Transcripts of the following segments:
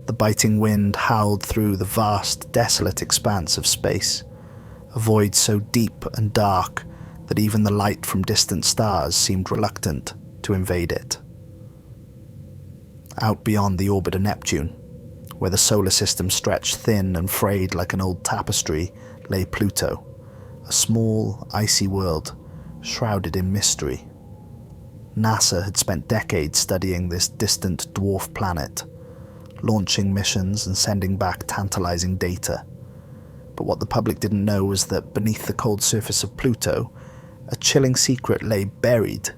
The biting wind howled through the vast, desolate expanse of space, a void so deep and dark that even the light from distant stars seemed reluctant to invade it. Out beyond the orbit of Neptune, where the solar system stretched thin and frayed like an old tapestry, lay Pluto, a small, icy world shrouded in mystery. NASA had spent decades studying this distant dwarf planet, launching missions and sending back tantalizing data. But what the public didn't know was that beneath the cold surface of Pluto, a chilling secret lay buried,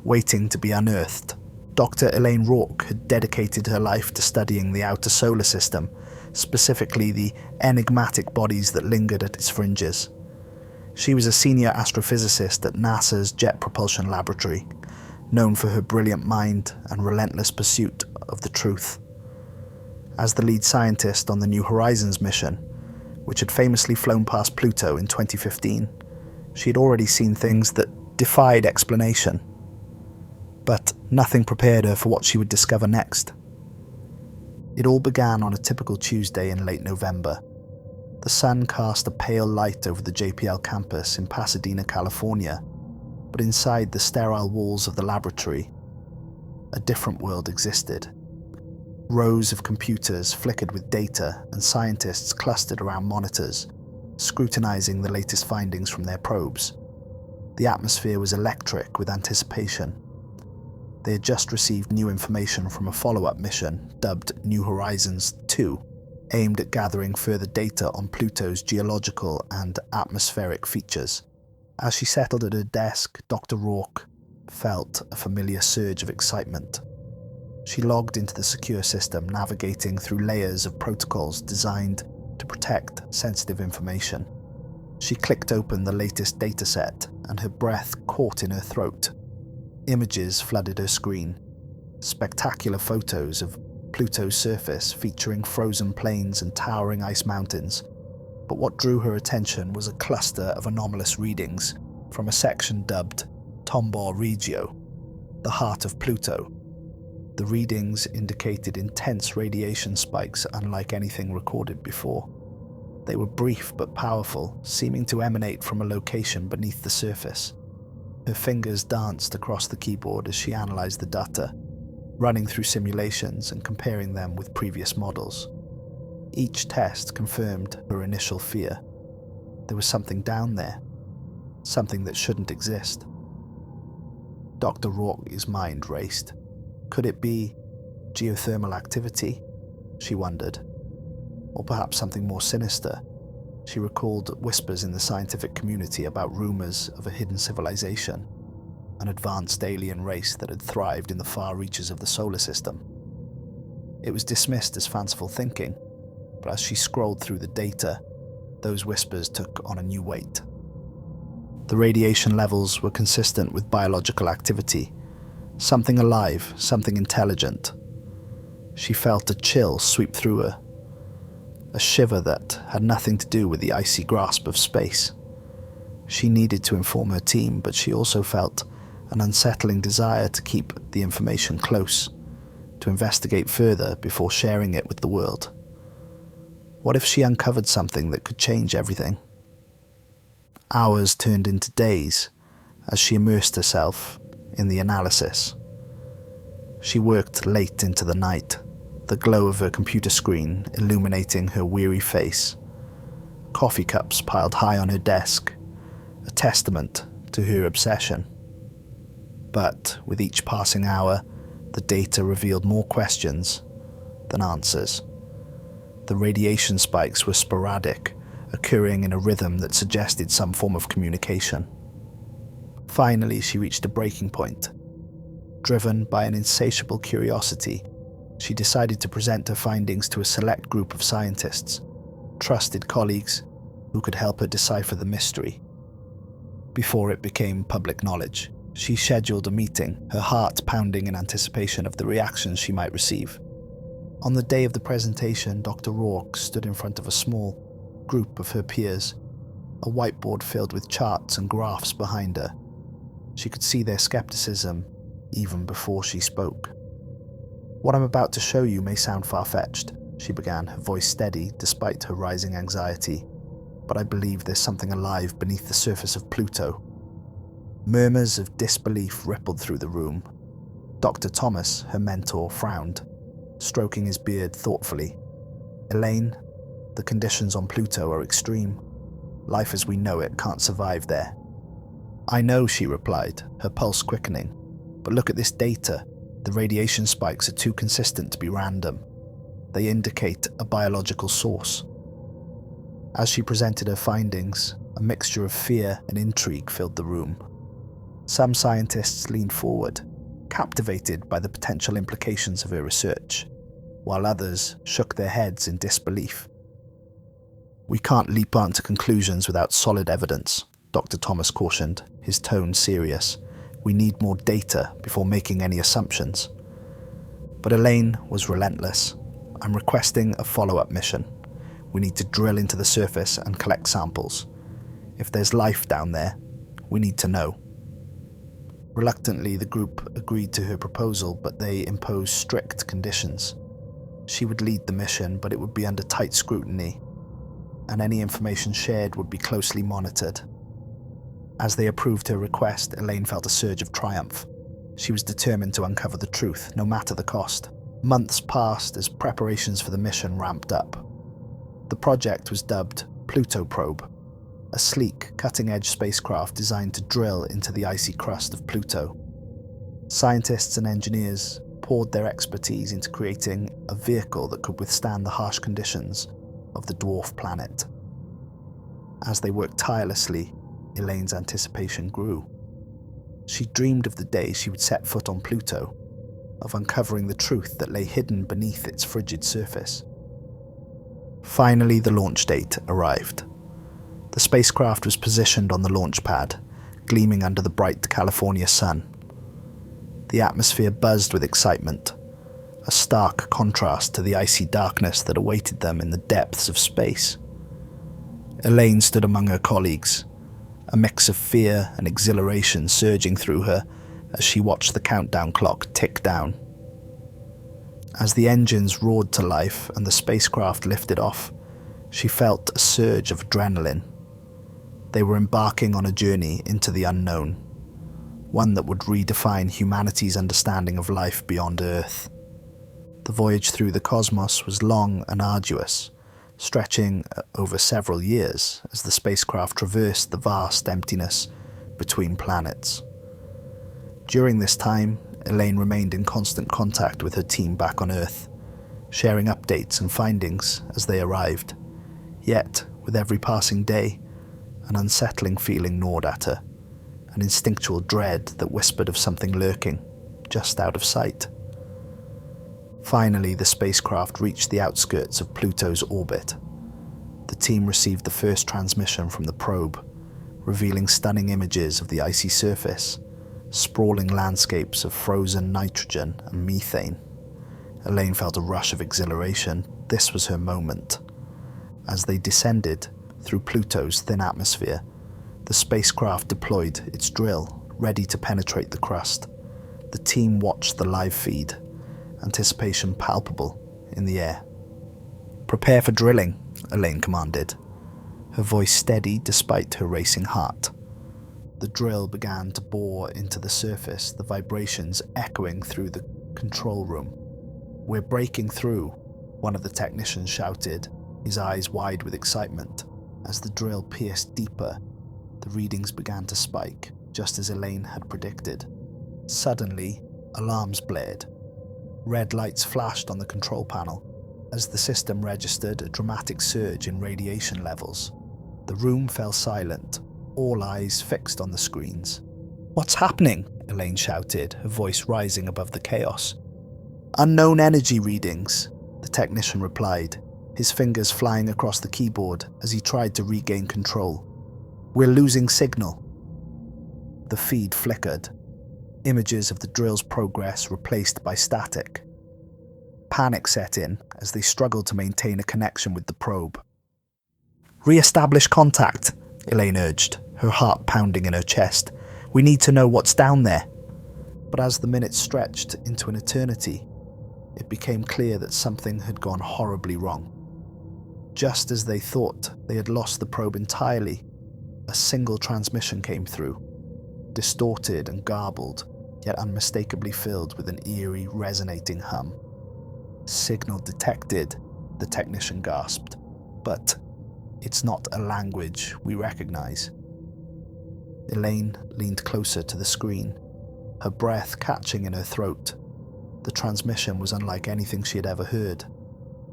waiting to be unearthed. Dr. Elaine Rourke had dedicated her life to studying the outer solar system, specifically the enigmatic bodies that lingered at its fringes. She was a senior astrophysicist at NASA's Jet Propulsion Laboratory, known for her brilliant mind and relentless pursuit of the truth. As the lead scientist on the New Horizons mission, which had famously flown past Pluto in 2015, she had already seen things that defied explanation. But nothing prepared her for what she would discover next. It all began on a typical Tuesday in late November. The sun cast a pale light over the JPL campus in Pasadena, California, but inside the sterile walls of the laboratory, a different world existed. Rows of computers flickered with data, and scientists clustered around monitors, scrutinizing the latest findings from their probes. The atmosphere was electric with anticipation. They had just received new information from a follow-up mission dubbed New Horizons 2, aimed at gathering further data on Pluto's geological and atmospheric features. As she settled at her desk, Dr. Rourke felt a familiar surge of excitement. She logged into the secure system, navigating through layers of protocols designed to protect sensitive information. She clicked open the latest dataset, and her breath caught in her throat. Images flooded her screen, spectacular photos of Pluto's surface featuring frozen plains and towering ice mountains. But what drew her attention was a cluster of anomalous readings from a section dubbed Tombor Regio, the heart of Pluto. The readings indicated intense radiation spikes unlike anything recorded before. They were brief but powerful, seeming to emanate from a location beneath the surface. Her fingers danced across the keyboard as she analyzed the data, running through simulations and comparing them with previous models. Each test confirmed her initial fear. There was something down there, something that shouldn't exist. Dr. Rourke's mind raced. Could it be geothermal activity? She wondered. Or perhaps something more sinister. She recalled whispers in the scientific community about rumors of a hidden civilization, an advanced alien race that had thrived in the far reaches of the solar system. It was dismissed as fanciful thinking, but as she scrolled through the data, those whispers took on a new weight. The radiation levels were consistent with biological activity, something alive, something intelligent. She felt a chill sweep through her, a shiver that had nothing to do with the icy grasp of space. She needed to inform her team, but she also felt an unsettling desire to keep the information close, to investigate further before sharing it with the world. What if she uncovered something that could change everything? Hours turned into days as she immersed herself in the analysis. She worked late into the night, the glow of her computer screen illuminating her weary face. Coffee cups piled high on her desk, a testament to her obsession. But with each passing hour, the data revealed more questions than answers. The radiation spikes were sporadic, occurring in a rhythm that suggested some form of communication. Finally, she reached a breaking point. Driven by an insatiable curiosity, she decided to present her findings to a select group of scientists, trusted colleagues who could help her decipher the mystery. Before it became public knowledge, she scheduled a meeting, her heart pounding in anticipation of the reactions she might receive. On the day of the presentation, Dr. Rourke stood in front of a small group of her peers, a whiteboard filled with charts and graphs behind her. She could see their skepticism even before she spoke. What I'm about to show you may sound far-fetched, she began, her voice steady despite her rising anxiety. "But I believe there's something alive beneath the surface of Pluto." Murmurs of disbelief rippled through the room. Dr. Thomas, her mentor, frowned, stroking his beard thoughtfully. "Elaine, the conditions on Pluto are extreme. Life as we know it can't survive there." "I know," she replied, her pulse quickening. "But look at this data. The radiation spikes are too consistent to be random. They indicate a biological source." As she presented her findings, a mixture of fear and intrigue filled the room. Some scientists leaned forward, captivated by the potential implications of her research, while others shook their heads in disbelief. "We can't leap on to conclusions without solid evidence," Dr. Thomas cautioned, his tone serious. "We need more data before making any assumptions." But Elaine was relentless. "I'm requesting a follow-up mission. We need to drill into the surface and collect samples. If there's life down there, we need to know." Reluctantly, the group agreed to her proposal, but they imposed strict conditions. She would lead the mission, but it would be under tight scrutiny, and any information shared would be closely monitored. As they approved her request, Elaine felt a surge of triumph. She was determined to uncover the truth, no matter the cost. Months passed as preparations for the mission ramped up. The project was dubbed Pluto Probe, a sleek, cutting-edge spacecraft designed to drill into the icy crust of Pluto. Scientists and engineers poured their expertise into creating a vehicle that could withstand the harsh conditions of the dwarf planet. As they worked tirelessly, Elaine's anticipation grew. She dreamed of the day she would set foot on Pluto, of uncovering the truth that lay hidden beneath its frigid surface. Finally, the launch date arrived. The spacecraft was positioned on the launch pad, gleaming under the bright California sun. The atmosphere buzzed with excitement, a stark contrast to the icy darkness that awaited them in the depths of space. Elaine stood among her colleagues, a mix of fear and exhilaration surging through her as she watched the countdown clock tick down. As the engines roared to life and the spacecraft lifted off, she felt a surge of adrenaline. They were embarking on a journey into the unknown, one that would redefine humanity's understanding of life beyond Earth. The voyage through the cosmos was long and arduous, stretching over several years as the spacecraft traversed the vast emptiness between planets. During this time, Elaine remained in constant contact with her team back on Earth, sharing updates and findings as they arrived. Yet, with every passing day, an unsettling feeling gnawed at her, an instinctual dread that whispered of something lurking, just out of sight. Finally, the spacecraft reached the outskirts of Pluto's orbit. The team received the first transmission from the probe, revealing stunning images of the icy surface, sprawling landscapes of frozen nitrogen and methane. Elaine felt a rush of exhilaration. This was her moment. As they descended through Pluto's thin atmosphere, the spacecraft deployed its drill, ready to penetrate the crust. The team watched the live feed, anticipation palpable in the air. "Prepare for drilling," Elaine commanded, her voice steady despite her racing heart. The drill began to bore into the surface, the vibrations echoing through the control room. "We're breaking through," one of the technicians shouted, his eyes wide with excitement. As the drill pierced deeper, the readings began to spike, just as Elaine had predicted. Suddenly, alarms blared. Red lights flashed on the control panel as the system registered a dramatic surge in radiation levels. The room fell silent, all eyes fixed on the screens. "What's happening?" Elaine shouted, her voice rising above the chaos. "Unknown energy readings," the technician replied, his fingers flying across the keyboard as he tried to regain control. "We're losing signal." The feed flickered, images of the drill's progress replaced by static. Panic set in as they struggled to maintain a connection with the probe. "Re-establish contact," Elaine urged, her heart pounding in her chest. "We need to know what's down there." But as the minutes stretched into an eternity, it became clear that something had gone horribly wrong. Just as they thought they had lost the probe entirely, a single transmission came through, distorted and garbled, yet unmistakably filled with an eerie, resonating hum. "Signal detected," the technician gasped. "But it's not a language we recognize." Elaine leaned closer to the screen, her breath catching in her throat. The transmission was unlike anything she had ever heard,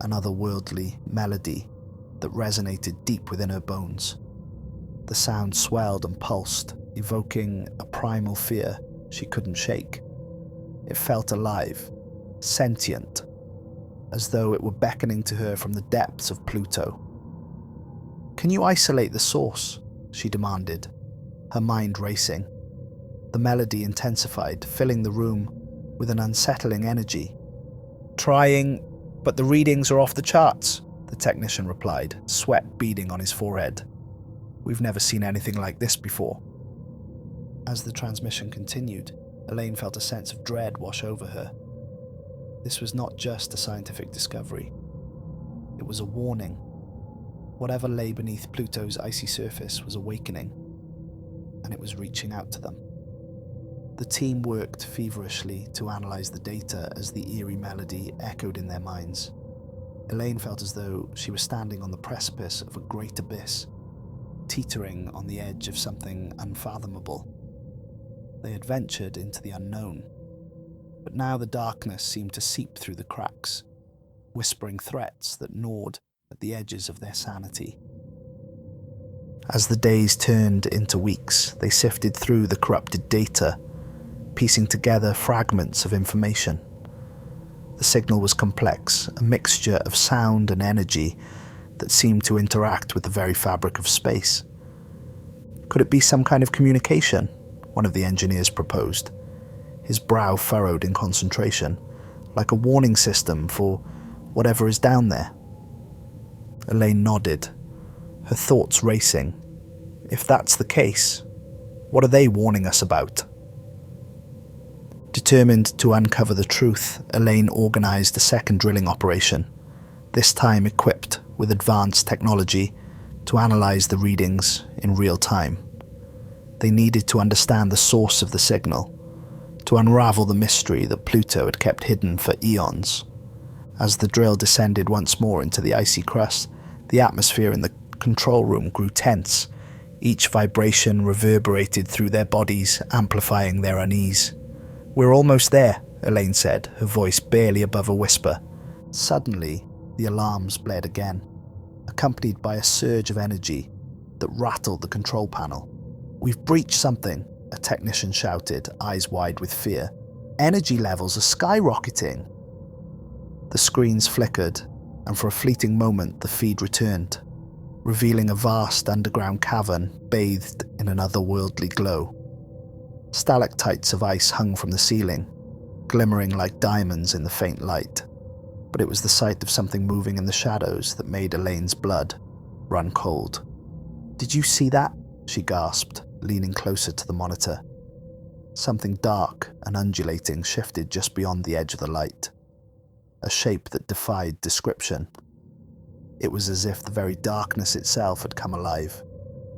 an otherworldly melody that resonated deep within her bones. The sound swelled and pulsed, evoking a primal fear she couldn't shake. It felt alive, sentient, as though it were beckoning to her from the depths of Pluto. "Can you isolate the source?" she demanded, her mind racing. The melody intensified, filling the room with an unsettling energy. "Trying, but the readings are off the charts," the technician replied, sweat beading on his forehead. "We've never seen anything like this before." As the transmission continued, Elaine felt a sense of dread wash over her. This was not just a scientific discovery. It was a warning. Whatever lay beneath Pluto's icy surface was awakening, and it was reaching out to them. The team worked feverishly to analyze the data as the eerie melody echoed in their minds. Elaine felt as though she was standing on the precipice of a great abyss, teetering on the edge of something unfathomable. They had ventured into the unknown, but now the darkness seemed to seep through the cracks, whispering threats that gnawed at the edges of their sanity. As the days turned into weeks, they sifted through the corrupted data, piecing together fragments of information. The signal was complex, a mixture of sound and energy that seemed to interact with the very fabric of space. Could it be some kind of communication? One of the engineers proposed, his brow furrowed in concentration, like a warning system for whatever is down there. Elaine nodded, her thoughts racing. If that's the case, what are they warning us about? Determined to uncover the truth, Elaine organized a second drilling operation, this time equipped with advanced technology to analyze the readings in real time. They needed to understand the source of the signal, to unravel the mystery that Pluto had kept hidden for eons. As the drill descended once more into the icy crust, the atmosphere in the control room grew tense. Each vibration reverberated through their bodies, amplifying their unease. "We're almost there," Elaine said, her voice barely above a whisper. Suddenly, the alarms blared again, accompanied by a surge of energy that rattled the control panel. "We've breached something," a technician shouted, eyes wide with fear. "Energy levels are skyrocketing." The screens flickered, and for a fleeting moment the feed returned, revealing a vast underground cavern bathed in an otherworldly glow. Stalactites of ice hung from the ceiling, glimmering like diamonds in the faint light. But it was the sight of something moving in the shadows that made Elaine's blood run cold. "Did you see that?" she gasped, leaning closer to the monitor. Something dark and undulating shifted just beyond the edge of the light, a shape that defied description. It was as if the very darkness itself had come alive,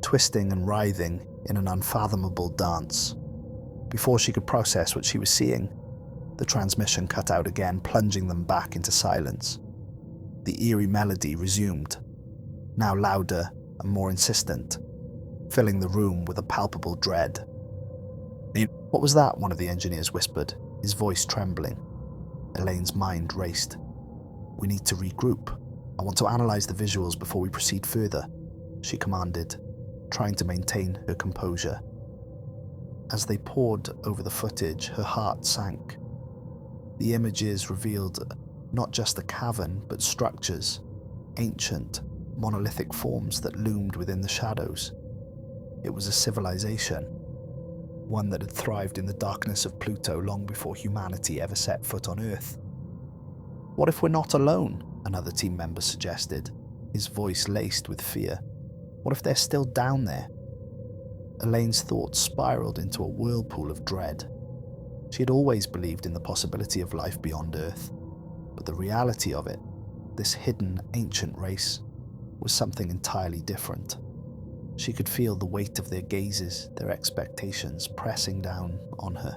twisting and writhing in an unfathomable dance. Before she could process what she was seeing, the transmission cut out again, plunging them back into silence. The eerie melody resumed, now louder and more insistent, filling the room with a palpable dread. "What was that?" one of the engineers whispered, his voice trembling. Elaine's mind raced. "We need to regroup. I want to analyze the visuals before we proceed further," she commanded, trying to maintain her composure. As they pored over the footage, her heart sank. The images revealed not just a cavern, but structures, ancient, monolithic forms that loomed within the shadows. It was a civilization, one that had thrived in the darkness of Pluto long before humanity ever set foot on Earth. "What if we're not alone?" another team member suggested, his voice laced with fear. "What if they're still down there?" Elaine's thoughts spiraled into a whirlpool of dread. She had always believed in the possibility of life beyond Earth, But the reality of it, this hidden ancient race, was something entirely different. She could feel the weight of their gazes, their expectations pressing down on her.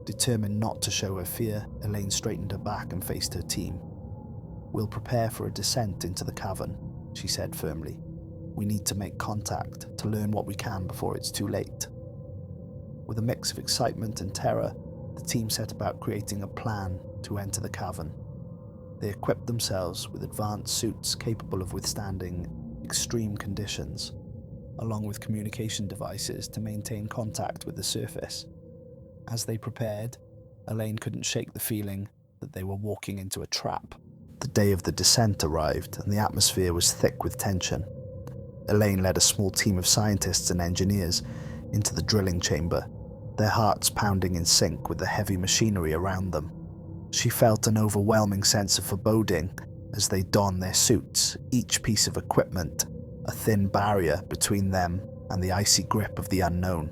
Determined not to show her fear, Elaine straightened her back and faced her team. "We'll prepare for a descent into the cavern," she said firmly. "We need to make contact, to learn what we can before it's too late." With a mix of excitement and terror, the team set about creating a plan to enter the cavern. They equipped themselves with advanced suits capable of withstanding extreme conditions, along with communication devices to maintain contact with the surface. As they prepared, Elaine couldn't shake the feeling that they were walking into a trap. The day of the descent arrived, and the atmosphere was thick with tension. Elaine led a small team of scientists and engineers into the drilling chamber, their hearts pounding in sync with the heavy machinery around them. She felt an overwhelming sense of foreboding as they donned their suits, each piece of equipment a thin barrier between them and the icy grip of the unknown.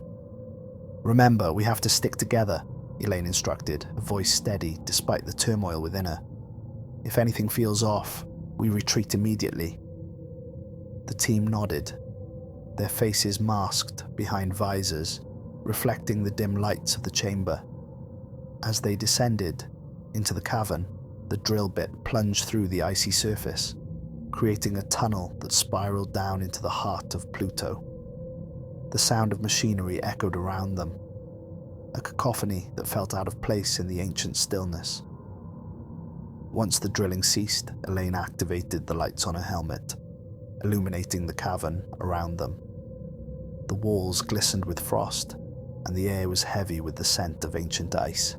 "Remember, we have to stick together," Elaine instructed, her voice steady despite the turmoil within her. "If anything feels off, we retreat immediately." The team nodded, their faces masked behind visors, reflecting the dim lights of the chamber. As they descended into the cavern, the drill bit plunged through the icy surface, creating a tunnel that spiraled down into the heart of Pluto. The sound of machinery echoed around them, a cacophony that felt out of place in the ancient stillness. Once the drilling ceased, Elaine activated the lights on her helmet, illuminating the cavern around them. The walls glistened with frost, and the air was heavy with the scent of ancient ice.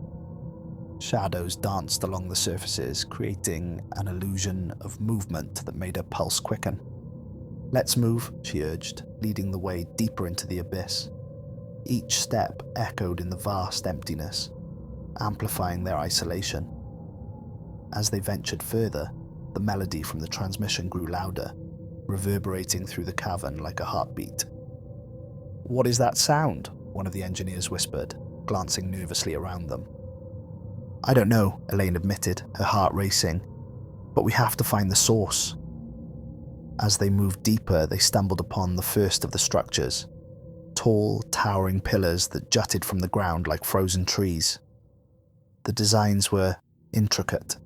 Shadows danced along the surfaces, creating an illusion of movement that made her pulse quicken. "Let's move," she urged, leading the way deeper into the abyss. Each step echoed in the vast emptiness, amplifying their isolation. As they ventured further, the melody from the transmission grew louder, reverberating through the cavern like a heartbeat. "What is that sound?" one of the engineers whispered, glancing nervously around them. "I don't know," Elaine admitted, her heart racing, "but we have to find the source." As they moved deeper, they stumbled upon the first of the structures, tall, towering pillars that jutted from the ground like frozen trees. The designs were intricate,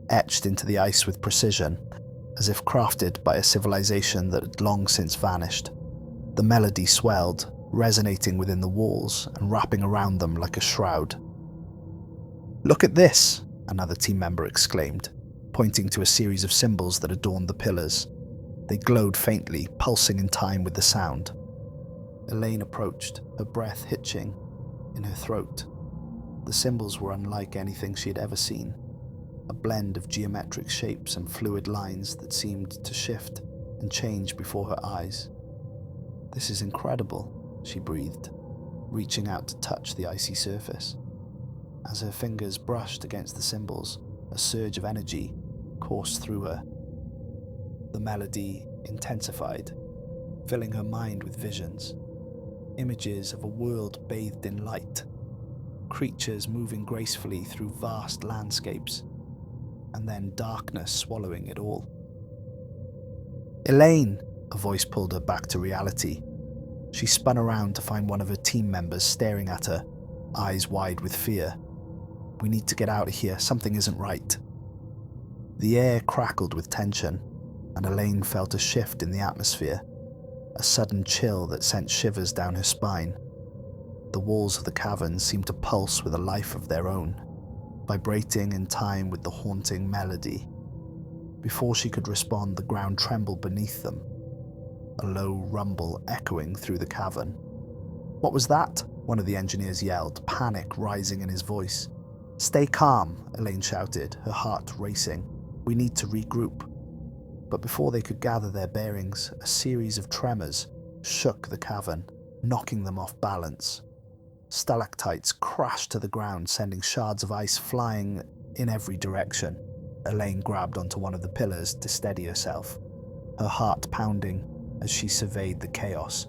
etched into the ice with precision, as if crafted by a civilization that had long since vanished. The melody swelled, resonating within the walls and wrapping around them like a shroud. "Look at this," another team member exclaimed, pointing to a series of symbols that adorned the pillars. They glowed faintly, pulsing in time with the sound. Elaine approached, her breath hitching in her throat. The symbols were unlike anything she had ever seen, a blend of geometric shapes and fluid lines that seemed to shift and change before her eyes. "This is incredible," she breathed, reaching out to touch the icy surface. As her fingers brushed against the symbols, a surge of energy coursed through her. The melody intensified, filling her mind with visions. Images of a world bathed in light, creatures moving gracefully through vast landscapes, and then darkness swallowing it all. "Elaine!" A voice pulled her back to reality. She spun around to find one of her team members staring at her, eyes wide with fear. "We need to get out of here, something isn't right." The air crackled with tension, and Elaine felt a shift in the atmosphere, a sudden chill that sent shivers down her spine. The walls of the cavern seemed to pulse with a life of their own, vibrating in time with the haunting melody. Before she could respond, the ground trembled beneath them, a low rumble echoing through the cavern. "What was that?" one of the engineers yelled, panic rising in his voice. "Stay calm," Elaine shouted, her heart racing. "We need to regroup." But before they could gather their bearings, a series of tremors shook the cavern, knocking them off balance. Stalactites crashed to the ground, sending shards of ice flying in every direction. Elaine grabbed onto one of the pillars to steady herself, her heart pounding as she surveyed the chaos.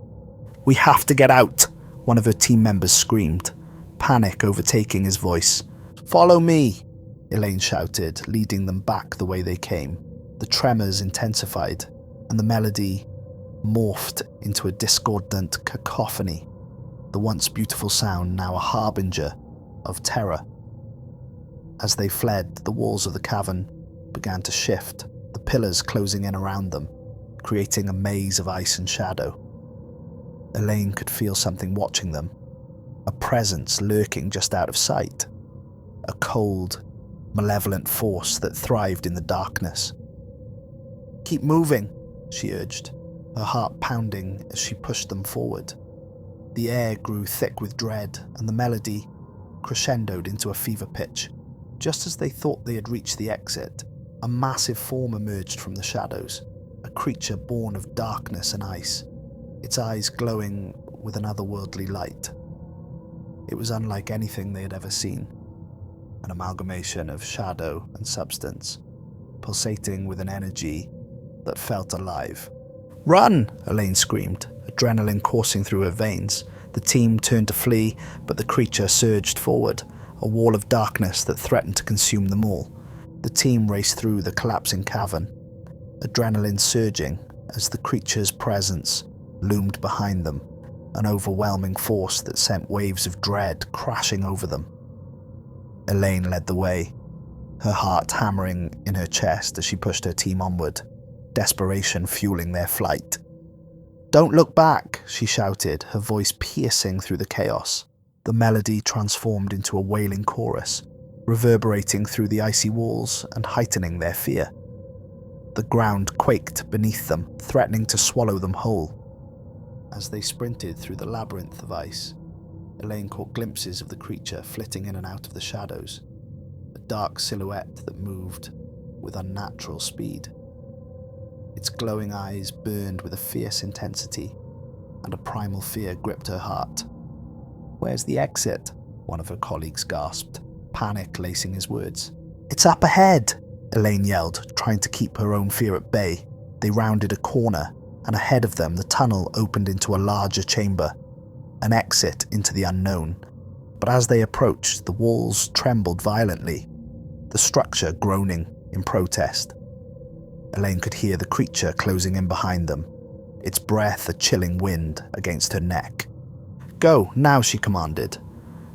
"We have to get out!" one of her team members screamed, panic overtaking his voice. "Follow me!" Elaine shouted, leading them back the way they came. The tremors intensified, and the melody morphed into a discordant cacophony, the once beautiful sound now a harbinger of terror. As they fled, the walls of the cavern began to shift, the pillars closing in around them, creating a maze of ice and shadow. Elaine could feel something watching them, a presence lurking just out of sight, a cold, malevolent force that thrived in the darkness. "Keep moving," she urged, her heart pounding as she pushed them forward. The air grew thick with dread, and the melody crescendoed into a fever pitch. Just as they thought they had reached the exit, a massive form emerged from the shadows, a creature born of darkness and ice, its eyes glowing with an otherworldly light. It was unlike anything they had ever seen, an amalgamation of shadow and substance, pulsating with an energy that felt alive. "Run!" Elaine screamed, adrenaline coursing through her veins. The team turned to flee, but the creature surged forward, a wall of darkness that threatened to consume them all. The team raced through the collapsing cavern, adrenaline surging as the creature's presence loomed behind them, an overwhelming force that sent waves of dread crashing over them. Elaine led the way, her heart hammering in her chest as she pushed her team onward, desperation fueling their flight. "Don't look back," she shouted, her voice piercing through the chaos. The melody transformed into a wailing chorus, reverberating through the icy walls and heightening their fear. The ground quaked beneath them, threatening to swallow them whole. As they sprinted through the labyrinth of ice, Elaine caught glimpses of the creature flitting in and out of the shadows, a dark silhouette that moved with unnatural speed. Its glowing eyes burned with a fierce intensity, and a primal fear gripped her heart. "Where's the exit?" one of her colleagues gasped, panic lacing his words. "It's up ahead!" Elaine yelled, trying to keep her own fear at bay. They rounded a corner, and ahead of them the tunnel opened into a larger chamber, an exit into the unknown. But as they approached, the walls trembled violently, the structure groaning in protest. Elaine could hear the creature closing in behind them, its breath a chilling wind against her neck. "Go, now," she commanded,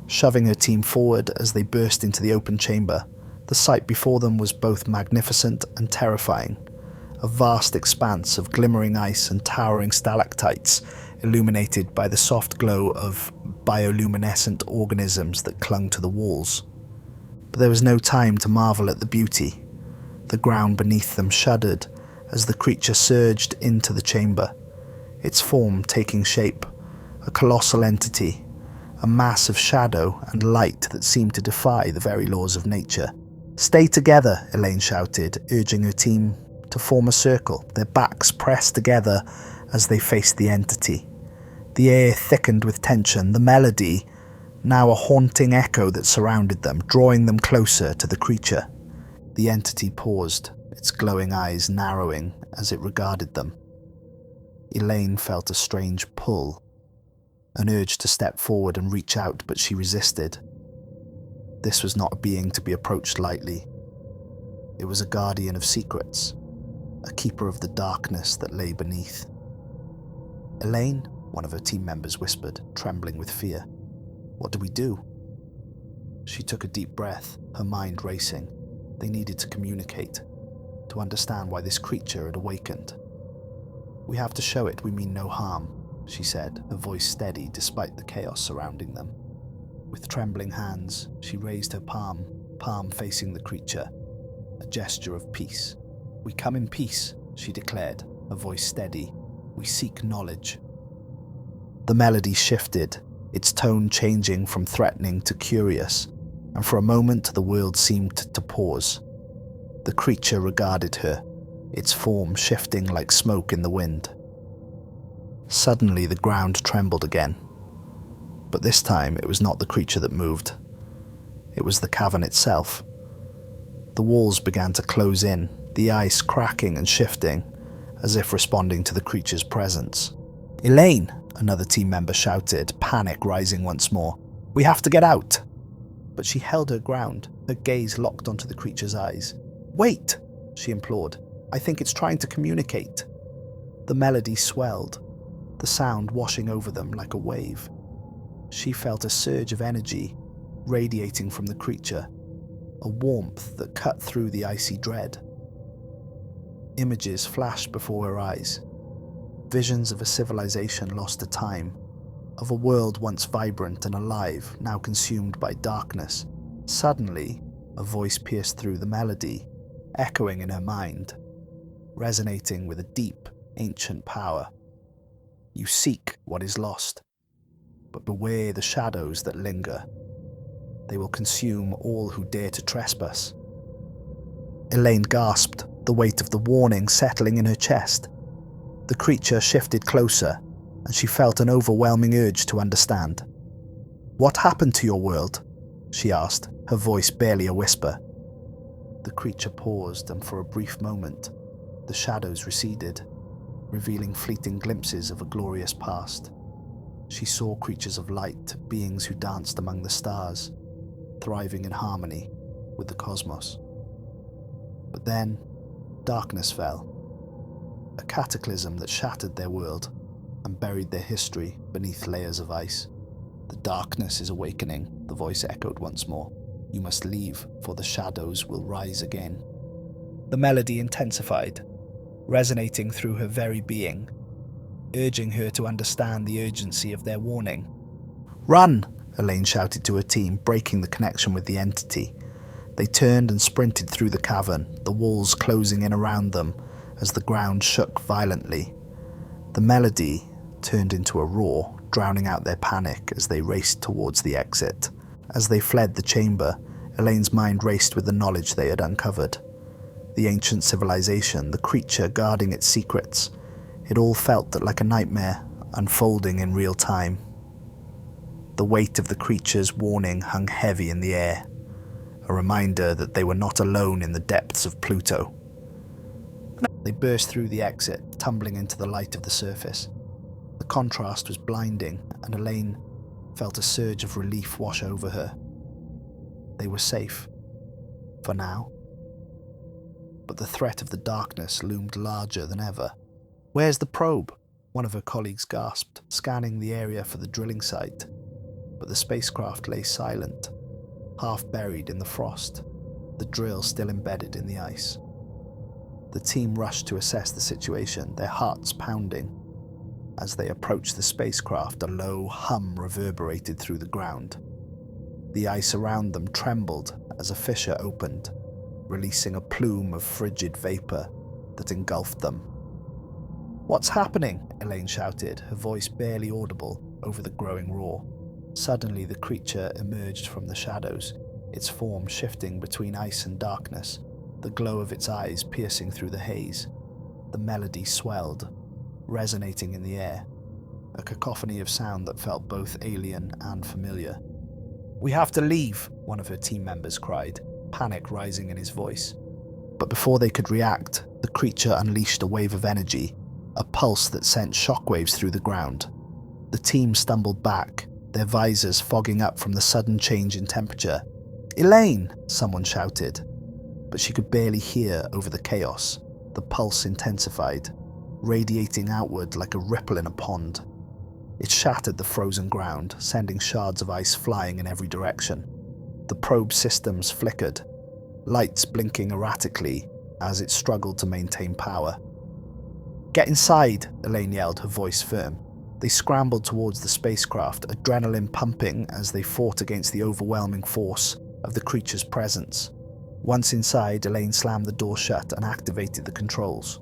shoving her team forward as they burst into the open chamber. The sight before them was both magnificent and terrifying, a vast expanse of glimmering ice and towering stalactites, illuminated by the soft glow of bioluminescent organisms that clung to the walls. But there was no time to marvel at the beauty. The ground beneath them shuddered as the creature surged into the chamber, its form taking shape, a colossal entity, a mass of shadow and light that seemed to defy the very laws of nature. "Stay together," Elaine shouted, urging her team to form a circle, their backs pressed together as they faced the entity. The air thickened with tension, the melody, now a haunting echo that surrounded them, drawing them closer to the creature. The entity paused, its glowing eyes narrowing as it regarded them. Elaine felt a strange pull, an urge to step forward and reach out, but she resisted. This was not a being to be approached lightly. It was a guardian of secrets, a keeper of the darkness that lay beneath. "Elaine," one of her team members whispered, trembling with fear. "What do we do?" She took a deep breath, her mind racing. They needed to communicate, to understand why this creature had awakened. "We have to show it we mean no harm," she said, her voice steady despite the chaos surrounding them. With trembling hands, she raised her palm facing the creature, a gesture of peace. "We come in peace," she declared, her voice steady. "We seek knowledge." The melody shifted, its tone changing from threatening to curious, and for a moment the world seemed to pause. The creature regarded her, its form shifting like smoke in the wind. Suddenly the ground trembled again. But this time it was not the creature that moved. It was the cavern itself. The walls began to close in, the ice cracking and shifting, as if responding to the creature's presence. "Elaine!" another team member shouted, panic rising once more. "We have to get out!" but she held her ground, her gaze locked onto the creature's eyes. "Wait!" she implored. "I think it's trying to communicate." The melody swelled, the sound washing over them like a wave. She felt a surge of energy radiating from the creature, a warmth that cut through the icy dread. Images flashed before her eyes, visions of a civilization lost to time, of a world once vibrant and alive, now consumed by darkness. Suddenly, a voice pierced through the melody, echoing in her mind, resonating with a deep, ancient power. "You seek what is lost, but beware the shadows that linger. They will consume all who dare to trespass." Elaine gasped, the weight of the warning settling in her chest. The creature shifted closer, and she felt an overwhelming urge to understand. "What happened to your world?" she asked, her voice barely a whisper. The creature paused, and for a brief moment, the shadows receded, revealing fleeting glimpses of a glorious past. She saw creatures of light, beings who danced among the stars, thriving in harmony with the cosmos. But then, darkness fell, a cataclysm that shattered their world and buried their history beneath layers of ice. "The darkness is awakening," the voice echoed once more. "You must leave, for the shadows will rise again." The melody intensified, resonating through her very being, urging her to understand the urgency of their warning. "Run!" Elaine shouted to her team, breaking the connection with the entity. They turned and sprinted through the cavern, the walls closing in around them as the ground shook violently. The melody turned into a roar, drowning out their panic as they raced towards the exit. As they fled the chamber, Elaine's mind raced with the knowledge they had uncovered. The ancient civilization, the creature guarding its secrets, it all felt like a nightmare, unfolding in real time. The weight of the creature's warning hung heavy in the air, a reminder that they were not alone in the depths of Pluto. They burst through the exit, tumbling into the light of the surface. The contrast was blinding, and Elaine felt a surge of relief wash over her. They were safe. For now. But the threat of the darkness loomed larger than ever. "Where's the probe?" one of her colleagues gasped, scanning the area for the drilling site. But the spacecraft lay silent, half buried in the frost, the drill still embedded in the ice. The team rushed to assess the situation, their hearts pounding. As they approached the spacecraft, a low hum reverberated through the ground. The ice around them trembled as a fissure opened, releasing a plume of frigid vapor that engulfed them. "What's happening?" Elaine shouted, her voice barely audible over the growing roar. Suddenly the creature emerged from the shadows, its form shifting between ice and darkness, the glow of its eyes piercing through the haze. The melody swelled, resonating in the air, a cacophony of sound that felt both alien and familiar. "We have to leave," one of her team members cried, panic rising in his voice. But before they could react, the creature unleashed a wave of energy, a pulse that sent shockwaves through the ground. The team stumbled back, their visors fogging up from the sudden change in temperature. "Elaine!" someone shouted, but she could barely hear over the chaos. The pulse intensified, radiating outward like a ripple in a pond. It shattered the frozen ground, sending shards of ice flying in every direction. The probe systems flickered, lights blinking erratically as it struggled to maintain power. "Get inside!" Elaine yelled, her voice firm. They scrambled towards the spacecraft, adrenaline pumping as they fought against the overwhelming force of the creature's presence. Once inside, Elaine slammed the door shut and activated the controls.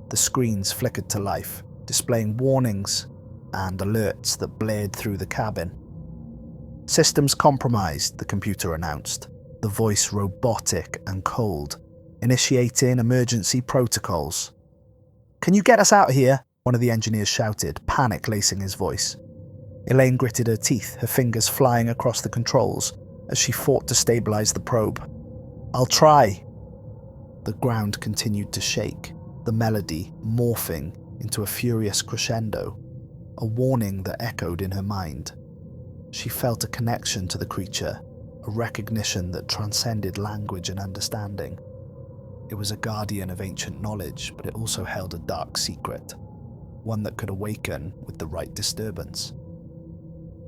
The screens flickered to life, displaying warnings and alerts that blared through the cabin. "Systems compromised," the computer announced, the voice robotic and cold. "Initiating emergency protocols." "Can you get us out of here?" one of the engineers shouted, panic lacing his voice. Elaine gritted her teeth, her fingers flying across the controls as she fought to stabilize the probe. "I'll try." The ground continued to shake, the melody morphing into a furious crescendo, a warning that echoed in her mind. She felt a connection to the creature, a a recognition that transcended language and understanding. It was a guardian of ancient knowledge, but it also held a dark secret, one that could awaken with the right disturbance.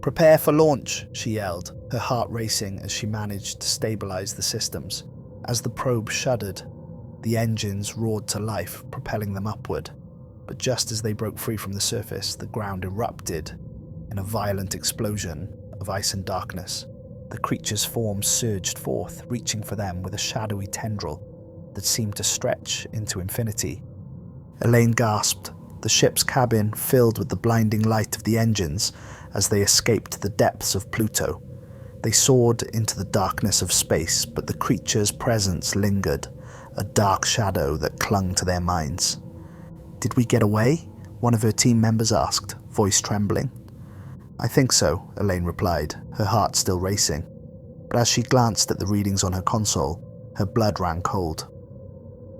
"Prepare for launch," she yelled, her heart racing as she managed to stabilize the systems. As the probe shuddered, the engines roared to life, propelling them upward. But just as they broke free from the surface, the ground erupted in a violent explosion of ice and darkness. The creature's form surged forth, reaching for them with a shadowy tendril that seemed to stretch into infinity. Elaine gasped, the ship's cabin filled with the blinding light of the engines as they escaped the depths of Pluto. They soared into the darkness of space, but the creature's presence lingered, a dark shadow that clung to their minds. "Did we get away?" one of her team members asked, voice trembling. "I think so," Elaine replied, her heart still racing. But as she glanced at the readings on her console, her blood ran cold.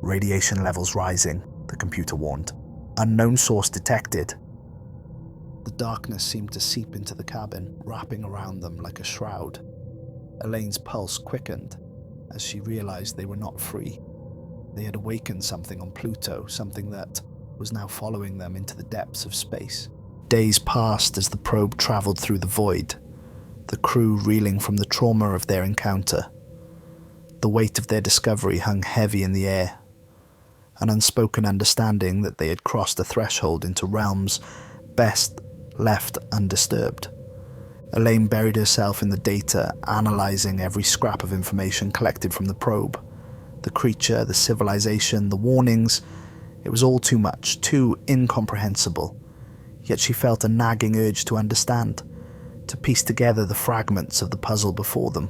"Radiation levels rising," the computer warned. "Unknown source detected." The darkness seemed to seep into the cabin, wrapping around them like a shroud. Elaine's pulse quickened as she realized they were not free. They had awakened something on Pluto, something that was now following them into the depths of space. Days passed as the probe traveled through the void, the crew reeling from the trauma of their encounter. The weight of their discovery hung heavy in the air, an unspoken understanding that they had crossed a threshold into realms best left undisturbed. Elaine buried herself in the data, analyzing every scrap of information collected from the probe. The creature, the civilization, the warnings. It was all too much, too incomprehensible. Yet she felt a nagging urge to understand, to piece together the fragments of the puzzle before them.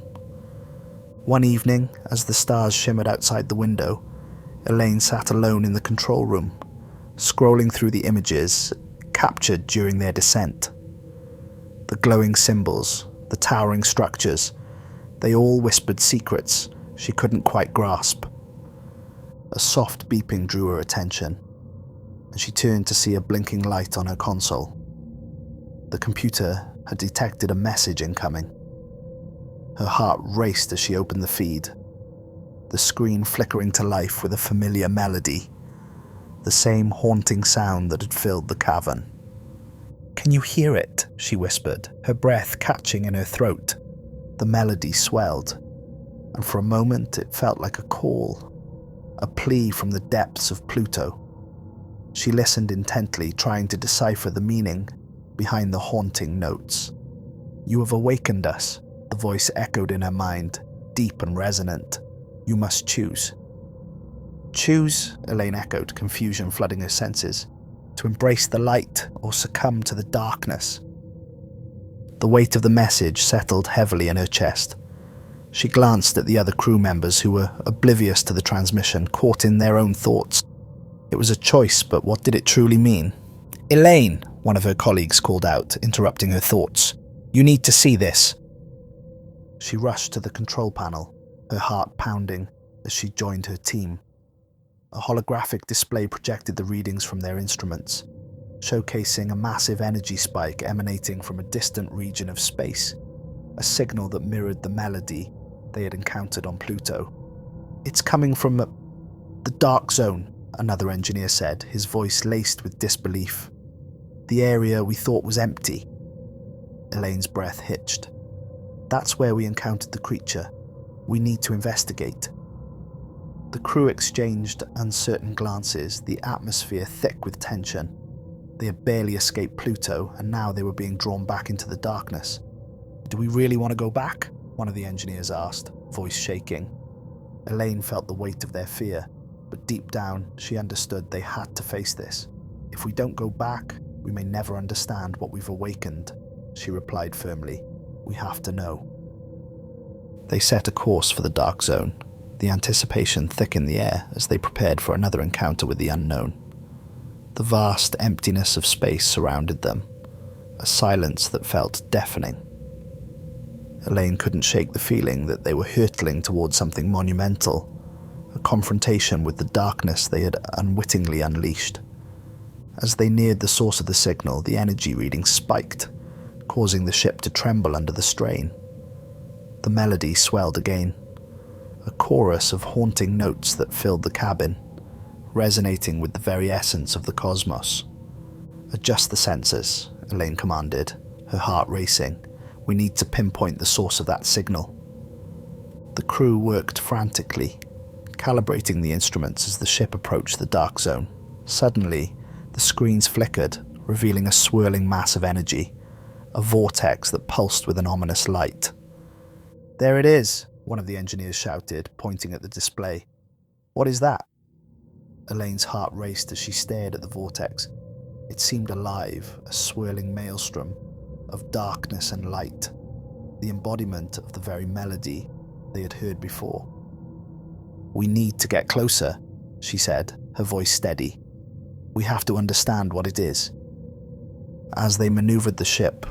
One evening, as the stars shimmered outside the window, Elaine sat alone in the control room, scrolling through the images captured during their descent. The glowing symbols, the towering structures, they all whispered secrets she couldn't quite grasp. A soft beeping drew her attention, and she turned to see a blinking light on her console. The computer had detected a message incoming. Her heart raced as she opened the feed, the screen flickering to life with a familiar melody, the same haunting sound that had filled the cavern. "Can you hear it?" she whispered, her breath catching in her throat. The melody swelled, and for a moment it felt like a call, a plea from the depths of Pluto. She listened intently, trying to decipher the meaning behind the haunting notes. "You have awakened us," the voice echoed in her mind, deep and resonant. "You must choose." "Choose," Elaine echoed, confusion flooding her senses. "To embrace the light or succumb to the darkness." The weight of the message settled heavily in her chest. She glanced at the other crew members who were oblivious to the transmission, caught in their own thoughts. It was a choice, but what did it truly mean? "Elaine," one of her colleagues called out, interrupting her thoughts. "You need to see this." She rushed to the control panel, her heart pounding as she joined her team. A holographic display projected the readings from their instruments, showcasing a massive energy spike emanating from a distant region of space, a signal that mirrored the melody they had encountered on Pluto. "It's coming from the dark zone," another engineer said, his voice laced with disbelief. "The area we thought was empty." Elaine's breath hitched. "That's where we encountered the creature. We need to investigate." The crew exchanged uncertain glances, the atmosphere thick with tension. They had barely escaped Pluto, and now they were being drawn back into the darkness. "Do we really want to go back?" one of the engineers asked, voice shaking. Elaine felt the weight of their fear, but deep down she understood they had to face this. "If we don't go back, we may never understand what we've awakened," she replied firmly. "We have to know." They set a course for the dark zone, the anticipation thick in the air as they prepared for another encounter with the unknown. The vast emptiness of space surrounded them, a silence that felt deafening. Elaine couldn't shake the feeling that they were hurtling towards something monumental, a confrontation with the darkness they had unwittingly unleashed. As they neared the source of the signal, the energy reading spiked, causing the ship to tremble under the strain. The melody swelled again, a chorus of haunting notes that filled the cabin, resonating with the very essence of the cosmos. "Adjust the sensors," Elaine commanded, her heart racing. "We need to pinpoint the source of that signal." The crew worked frantically, calibrating the instruments as the ship approached the dark zone. Suddenly, the screens flickered, revealing a swirling mass of energy, a vortex that pulsed with an ominous light. "There it is," one of the engineers shouted, pointing at the display. "What is that?" Elaine's heart raced as she stared at the vortex. It seemed alive, a swirling maelstrom of darkness and light, the embodiment of the very melody they had heard before. "We need to get closer," she said, her voice steady. "We have to understand what it is." As they maneuvered the ship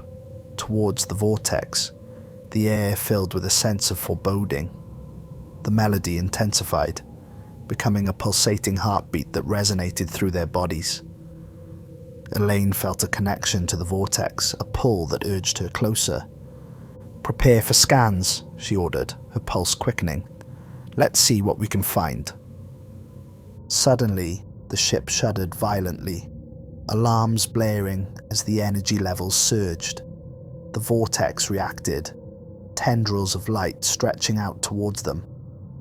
towards the vortex, the air filled with a sense of foreboding. The melody intensified, becoming a pulsating heartbeat that resonated through their bodies. Elaine felt a connection to the vortex, a pull that urged her closer. "Prepare for scans," she ordered, her pulse quickening. "Let's see what we can find." Suddenly, the ship shuddered violently, alarms blaring as the energy levels surged. The vortex reacted, tendrils of light stretching out towards them,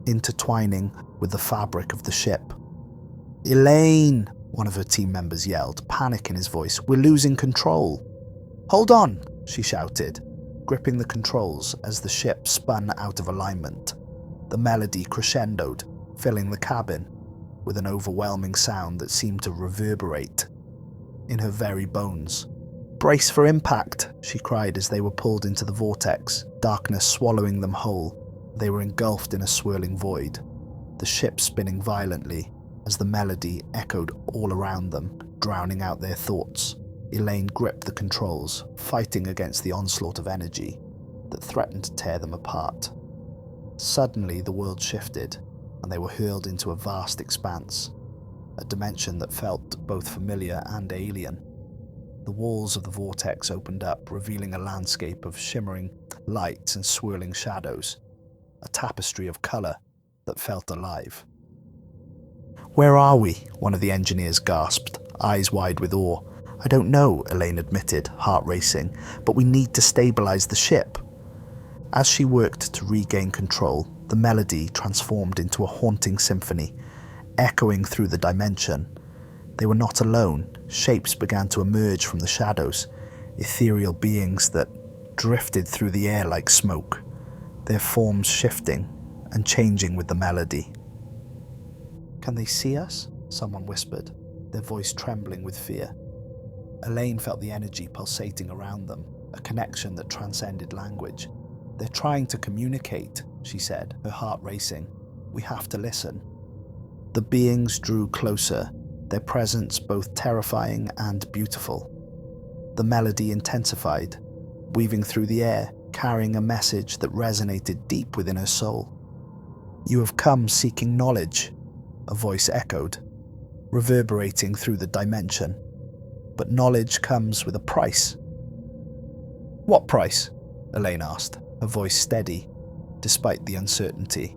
intertwining with the fabric of the ship. "Elaine!" one of her team members yelled, panic in his voice. "We're losing control." "Hold on!" she shouted, gripping the controls as the ship spun out of alignment. The melody crescendoed, filling the cabin with an overwhelming sound that seemed to reverberate in her very bones. "Brace for impact," she cried as they were pulled into the vortex, darkness swallowing them whole. They were engulfed in a swirling void, the ship spinning violently as the melody echoed all around them, drowning out their thoughts. Elaine gripped the controls, fighting against the onslaught of energy that threatened to tear them apart. Suddenly, the world shifted, and they were hurled into a vast expanse, a dimension that felt both familiar and alien. The walls of the vortex opened up, revealing a landscape of shimmering lights and swirling shadows, a tapestry of color that felt alive. "Where are we?" one of the engineers gasped, eyes wide with awe. "I don't know," Elaine admitted, heart racing, "but we need to stabilize the ship." As she worked to regain control, the melody transformed into a haunting symphony, echoing through the dimension. They were not alone. Shapes began to emerge from the shadows, ethereal beings that drifted through the air like smoke, their forms shifting and changing with the melody. "Can they see us?" someone whispered, their voice trembling with fear. Elaine felt the energy pulsating around them, a connection that transcended language. "They're trying to communicate," she said, her heart racing. "We have to listen." The beings drew closer, their presence both terrifying and beautiful. The melody intensified, weaving through the air, carrying a message that resonated deep within her soul. "You have come seeking knowledge," a voice echoed, reverberating through the dimension. "But knowledge comes with a price." "What price?" Elaine asked, her voice steady, despite the uncertainty.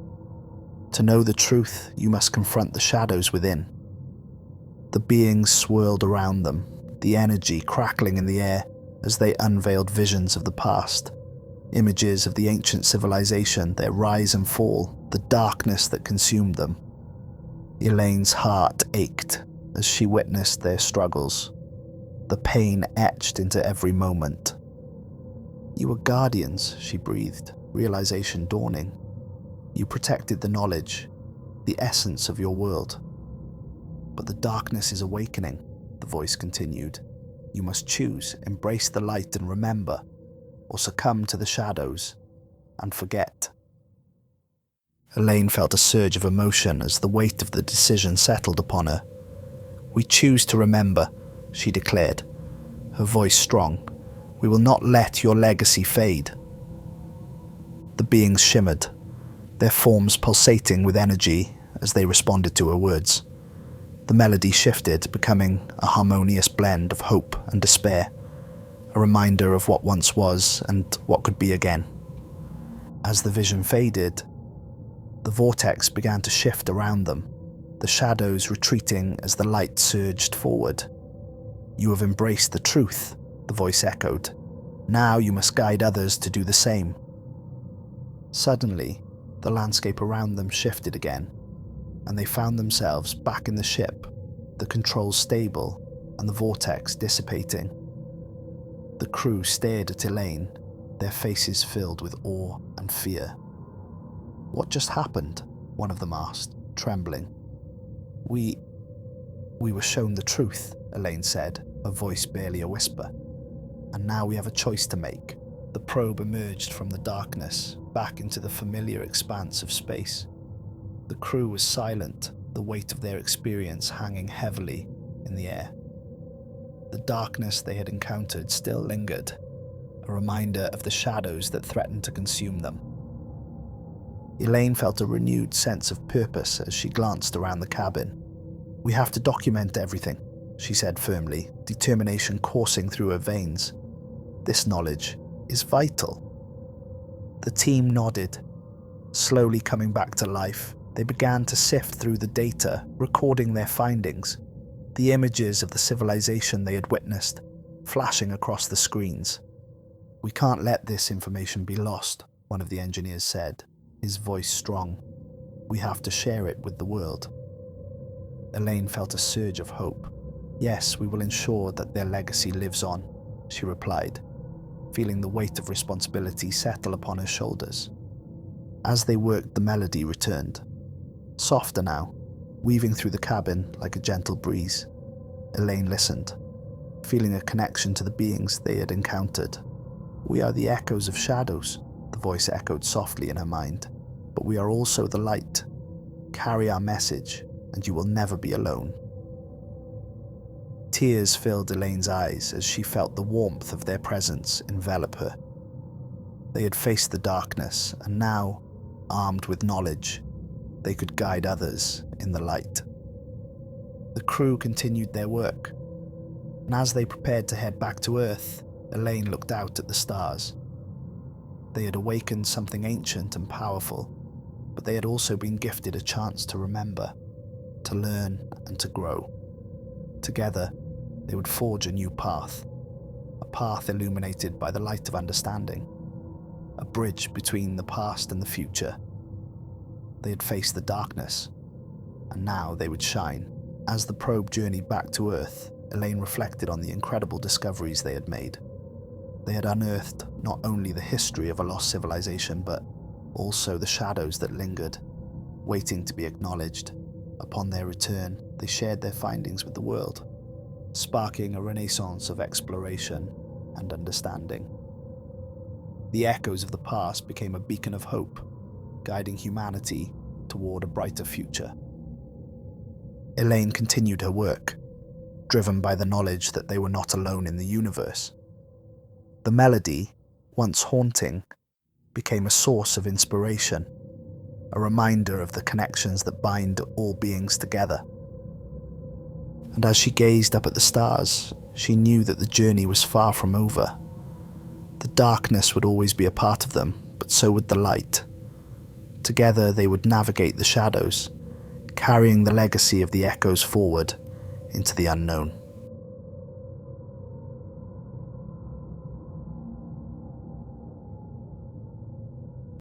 "To know the truth, you must confront the shadows within." The beings swirled around them, the energy crackling in the air as they unveiled visions of the past, images of the ancient civilization, their rise and fall, the darkness that consumed them. Elaine's heart ached as she witnessed their struggles, the pain etched into every moment. "You were guardians," she breathed, realization dawning. "You protected the knowledge, the essence of your world. But the darkness is awakening," the voice continued. "You must choose, embrace the light and remember, or succumb to the shadows and forget." Elaine felt a surge of emotion as the weight of the decision settled upon her. "We choose to remember," she declared, her voice strong. "We will not let your legacy fade." The beings shimmered, their forms pulsating with energy as they responded to her words. The melody shifted, becoming a harmonious blend of hope and despair, a reminder of what once was and what could be again. As the vision faded, the vortex began to shift around them, the shadows retreating as the light surged forward. "You have embraced the truth," the voice echoed. "Now you must guide others to do the same." Suddenly, the landscape around them shifted again, and they found themselves back in the ship, the controls stable and the vortex dissipating. The crew stared at Elaine, their faces filled with awe and fear. "What just happened?" one of them asked, trembling. We were shown the truth," Elaine said, her voice barely a whisper. "And now we have a choice to make." The probe emerged from the darkness, back into the familiar expanse of space. The crew was silent, the weight of their experience hanging heavily in the air. The darkness they had encountered still lingered, a reminder of the shadows that threatened to consume them. Elaine felt a renewed sense of purpose as she glanced around the cabin. "We have to document everything," she said firmly, determination coursing through her veins. "This knowledge is vital." The team nodded. Slowly coming back to life, they began to sift through the data, recording their findings, the images of the civilization they had witnessed, flashing across the screens. "We can't let this information be lost," one of the engineers said, his voice strong. "We have to share it with the world." Elaine felt a surge of hope. "Yes, we will ensure that their legacy lives on," she replied, feeling the weight of responsibility settle upon her shoulders. As they worked, the melody returned, softer now, weaving through the cabin like a gentle breeze. Elaine listened, feeling a connection to the beings they had encountered. "We are the echoes of shadows," the voice echoed softly in her mind, "but we are also the light. Carry our message, and you will never be alone." Tears filled Elaine's eyes as she felt the warmth of their presence envelop her. They had faced the darkness, and now, armed with knowledge, they could guide others in the light. The crew continued their work, and as they prepared to head back to Earth, Elaine looked out at the stars. They had awakened something ancient and powerful, but they had also been gifted a chance to remember, to learn, and to grow. Together, they would forge a new path, a path illuminated by the light of understanding, a bridge between the past and the future. They had faced the darkness, and now they would shine. As the probe journeyed back to Earth, Elaine reflected on the incredible discoveries they had made. They had unearthed not only the history of a lost civilization, but also the shadows that lingered, waiting to be acknowledged. Upon their return, they shared their findings with the world, sparking a renaissance of exploration and understanding. The echoes of the past became a beacon of hope, guiding humanity toward a brighter future. Elaine continued her work, driven by the knowledge that they were not alone in the universe. The melody, once haunting, became a source of inspiration, a reminder of the connections that bind all beings together. And as she gazed up at the stars, she knew that the journey was far from over. The darkness would always be a part of them, but so would the light. Together they would navigate the shadows, carrying the legacy of the echoes forward into the unknown.